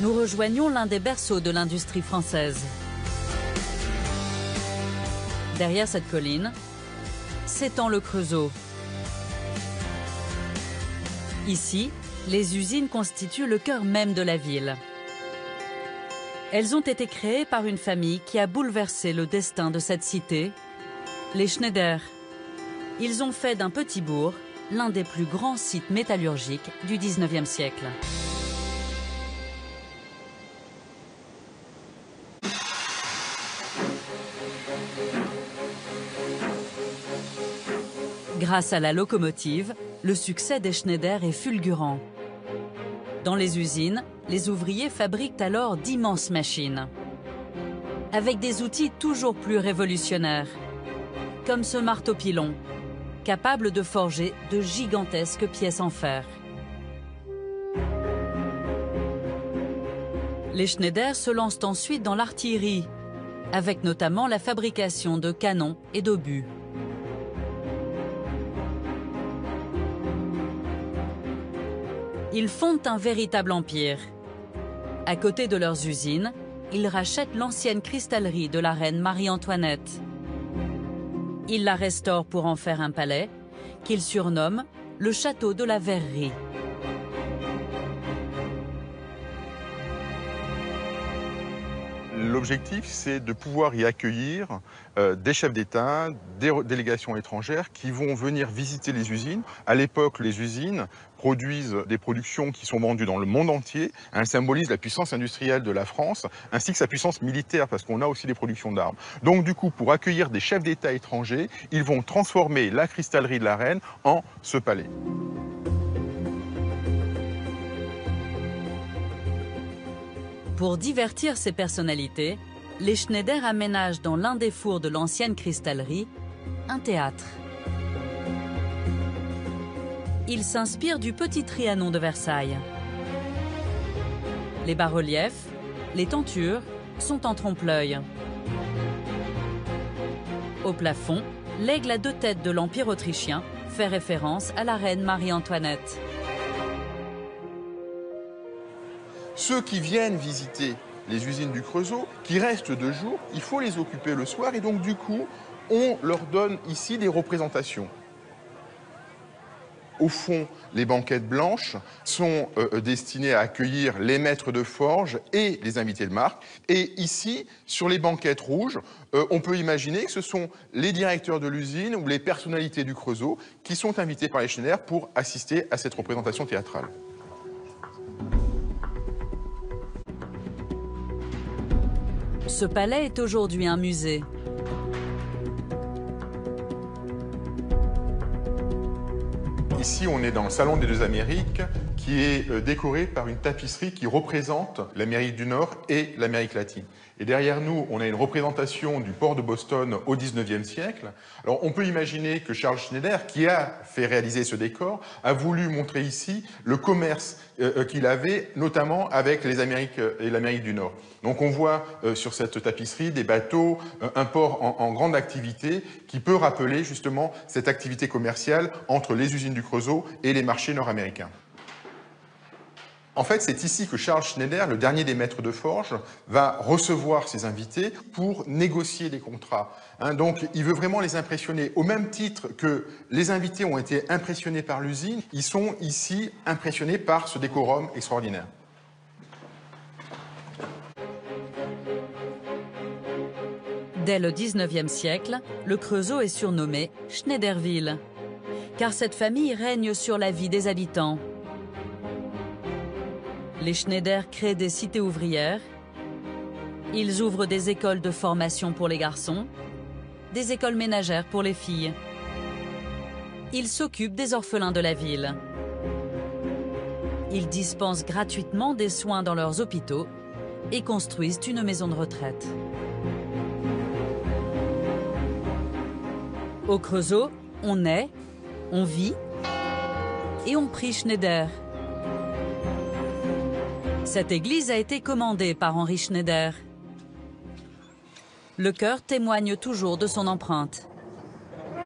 nous rejoignons l'un des berceaux de l'industrie française. Derrière cette colline, s'étend le Creusot. Ici, les usines constituent le cœur même de la ville. Elles ont été créées par une famille qui a bouleversé le destin de cette cité, les Schneider. Ils ont fait d'un petit bourg l'un des plus grands sites métallurgiques du XIXe siècle. Grâce à la locomotive, le succès des Schneider est fulgurant. Dans les usines, les ouvriers fabriquent alors d'immenses machines, avec des outils toujours plus révolutionnaires, comme ce marteau-pilon, capable de forger de gigantesques pièces en fer. Les Schneider se lancent ensuite dans l'artillerie, avec notamment la fabrication de canons et d'obus. Ils fondent un véritable empire. À côté de leurs usines, ils rachètent l'ancienne cristallerie de la reine Marie-Antoinette. Ils la restaurent pour en faire un palais, qu'ils surnomment le château de la Verrerie. L'objectif, c'est de pouvoir y accueillir des chefs d'État, des délégations étrangères qui vont venir visiter les usines. À l'époque, les usines produisent des productions qui sont vendues dans le monde entier. Elles symbolisent la puissance industrielle de la France, ainsi que sa puissance militaire, parce qu'on a aussi des productions d'armes. Donc du coup, pour accueillir des chefs d'État étrangers, ils vont transformer la cristallerie de la Reine en ce palais. Pour divertir ces personnalités, les Schneider aménagent dans l'un des fours de l'ancienne cristallerie un théâtre. Ils s'inspirent du petit Trianon de Versailles. Les bas-reliefs, les tentures sont en trompe-l'œil. Au plafond, l'aigle à deux têtes de l'Empire autrichien fait référence à la reine Marie-Antoinette. Ceux qui viennent visiter les usines du Creusot, qui restent 2 jours, il faut les occuper le soir et donc du coup, on leur donne ici des représentations. Au fond, les banquettes blanches sont destinées à accueillir les maîtres de forge et les invités de marque. Et ici, sur les banquettes rouges, on peut imaginer que ce sont les directeurs de l'usine ou les personnalités du Creusot qui sont invités par les Schneider pour assister à cette représentation théâtrale. Ce palais est aujourd'hui un musée. Ici, on est dans le Salon des Deux Amériques, qui est décoré par une tapisserie qui représente l'Amérique du Nord et l'Amérique latine. Et derrière nous, on a une représentation du port de Boston au XIXe siècle. Alors, on peut imaginer que Charles Schneider, qui a fait réaliser ce décor, a voulu montrer ici le commerce qu'il avait, notamment avec les Amériques et l'Amérique du Nord. Donc, on voit sur cette tapisserie des bateaux, un port en grande activité, qui peut rappeler justement cette activité commerciale entre les usines du Creusot et les marchés nord-américains. En fait, c'est ici que Charles Schneider, le dernier des maîtres de forge, va recevoir ses invités pour négocier des contrats. Donc, il veut vraiment les impressionner. Au même titre que les invités ont été impressionnés par l'usine, ils sont ici impressionnés par ce décorum extraordinaire. Dès le XIXe siècle, le Creusot est surnommé Schneiderville, car cette famille règne sur la vie des habitants. Les Schneider créent des cités ouvrières, ils ouvrent des écoles de formation pour les garçons, des écoles ménagères pour les filles. Ils s'occupent des orphelins de la ville. Ils dispensent gratuitement des soins dans leurs hôpitaux et construisent une maison de retraite. Au Creusot, on naît, on vit et on prie Schneider. Cette église a été commandée par Henri Schneider. Le chœur témoigne toujours de son empreinte.